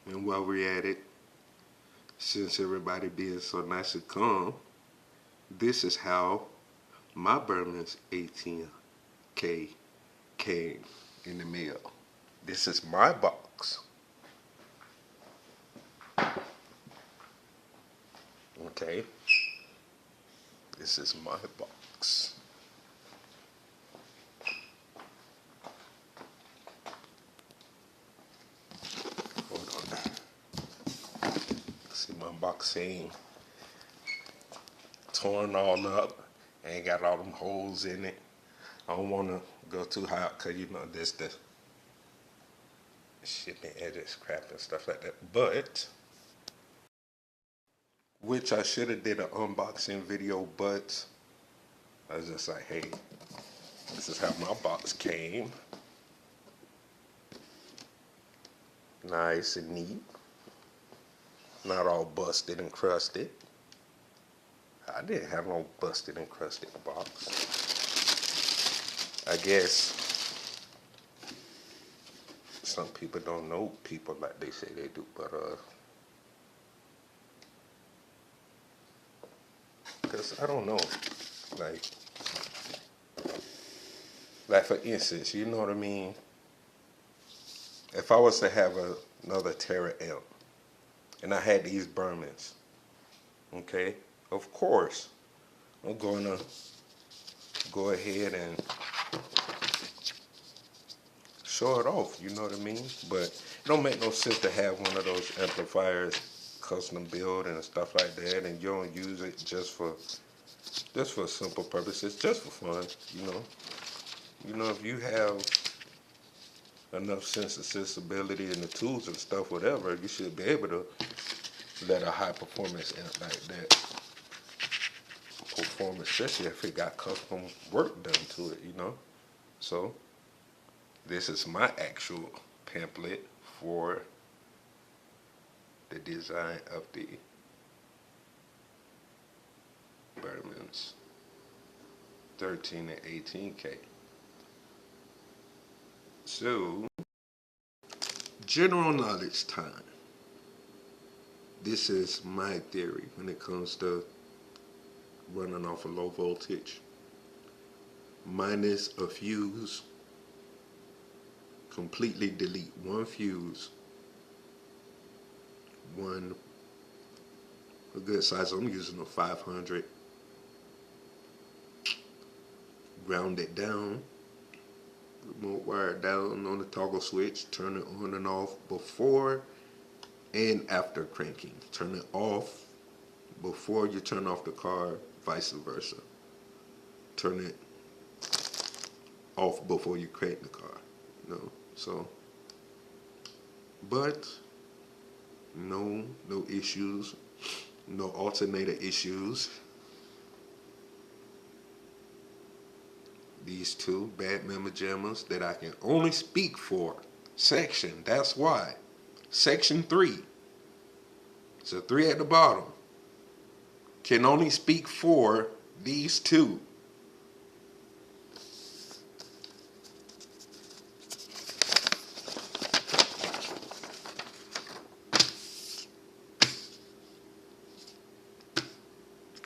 And while we're at it, since everybody being so nice and calm, this is how my Berman's ATK came in the mail. This is my box. Okay, this is my box. Hold on. See my box ain't torn all up. Ain't got all them holes in it. I don't want to go too hot because you know this the shipping edits crap and stuff like that. But which I should have did an unboxing video, but I was just like, hey, this is how my box came. Nice and neat. Not all busted and crusted. I didn't have no busted and crusted box. I guess some people don't know people like they say they do, but because I don't know, like for instance, you know what I mean? If I was to have another Terra amp and I had these Bermans, okay, of course, I'm going to go ahead and show it off, you know what I mean? But it don't make no sense to have one of those amplifiers custom built and stuff like that, and you don't use it just for simple purposes, just for fun, you know. You know, if you have enough sense of sensibility and the tools and stuff, whatever, you should be able to let a high performance amp like that perform, especially if it got custom work done to it, you know. So this is my actual pamphlet for the design of the Berman's 13 and 18K. So, general knowledge time. This is my theory when it comes to running off a low voltage. Minus a fuse. Completely delete one fuse. A good size. I'm using a 500. Ground it down. Remote wire down on the toggle switch. Turn it on and off before and after cranking. Turn it off before you turn off the car, vice versa. Turn it off before you crank the car. You know, so, but no issues, no alternator issues. These two bad memo jammers that I can only speak for. Section, that's why. Section 3. It's a 3 at the bottom. Can only speak for these two.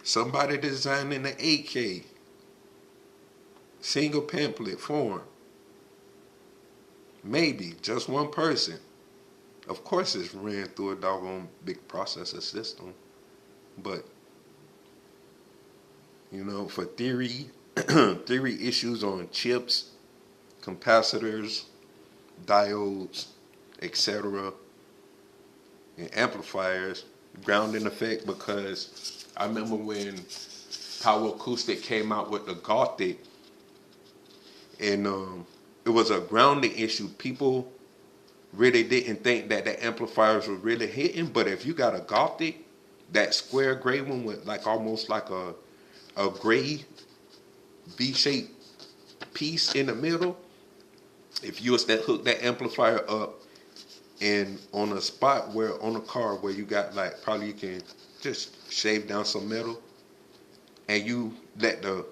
Somebody designed in the 8K. Single pamphlet form. Maybe just one person. Of course it's ran through a doggone big processor system. But, you know, for theory issues on chips, capacitors, diodes, etc., and amplifiers, grounding effect, because I remember when Power Acoustic came out with the Gothic, and it was a grounding issue. People really didn't think that the amplifiers were really hitting, but if you got a Gothic, that square gray one with like almost like a gray V-shaped piece in the middle, if you was that hook that amplifier up and on a spot where on a car where you got like probably you can just shave down some metal and you let the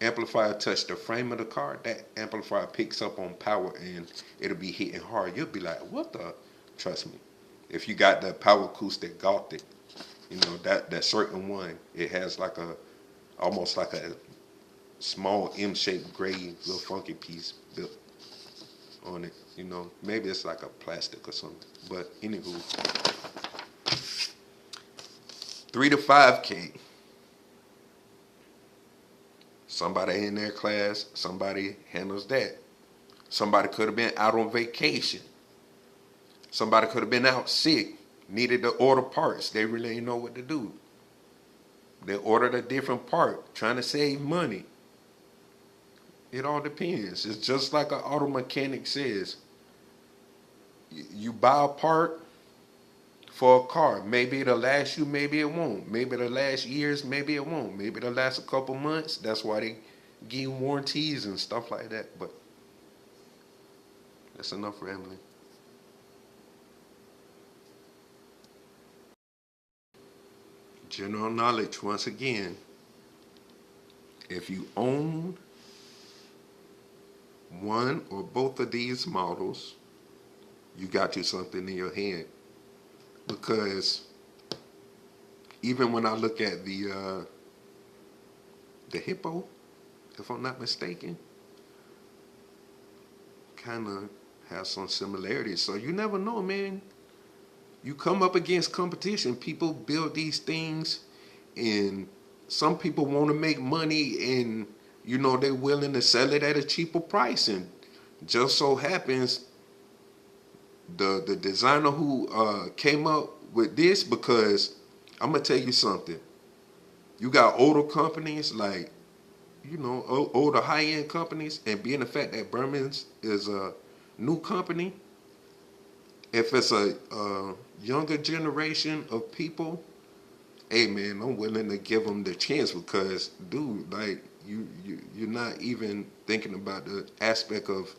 amplifier touch the frame of the car, that amplifier picks up on power and it'll be hitting hard. You'll be like, what the? Trust me. If you got the Power Acoustic Gothic, you know, that certain one, it has like a, almost like a small M-shaped gray little funky piece built on it. You know, maybe it's like a plastic or something. But anywho, 3 to 5K. Somebody in their class, somebody handles that. Somebody could have been out on vacation. Somebody could have been out sick, needed to order parts. They really didn't know what to do. They ordered a different part, trying to save money. It all depends. It's just like an auto mechanic says. You buy a part for a car. Maybe it'll last you, maybe it won't. Maybe it'll last years, maybe it won't. Maybe it'll last a couple months. That's why they give warranties and stuff like that. But that's enough rambling. General knowledge, once again. If you own one or both of these models, you got you something in your hand. Because even when I look at the Hippo, if I'm not mistaken, kind of has some similarities. So you never know, man. You come up against competition. People build these things, and some people want to make money, and you know they're willing to sell it at a cheaper price. And just so happens the designer who came up with this, because I'm gonna tell you something. You got older companies like, you know, older high-end companies, and being the fact that Burmans is a new company, if it's a younger generation of people, hey man, I'm willing to give them the chance, because dude, like you're not even thinking about the aspect of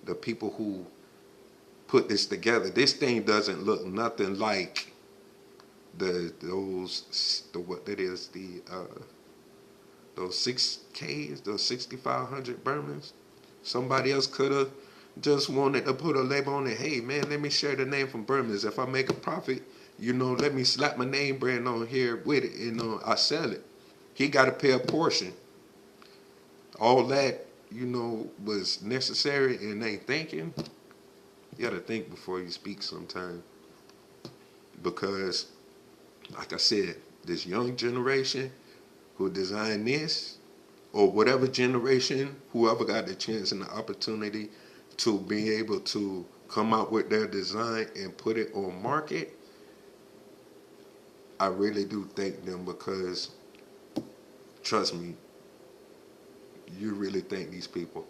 the people who put this together. This thing doesn't look nothing like those 6Ks, those 6,500 Burmans. Somebody else could have just wanted to put a label on it. Hey man, let me share the name from Burmans. If I make a profit, you know, let me slap my name brand on here with it, and I sell it. He got to pay a portion. All that, you know, was necessary, and ain't thinking. You got to think before you speak sometime. Because, like I said, this young generation who designed this, or whatever generation, whoever got the chance and the opportunity to be able to come out with their design and put it on market, I really do thank them, because trust me, you really thank these people.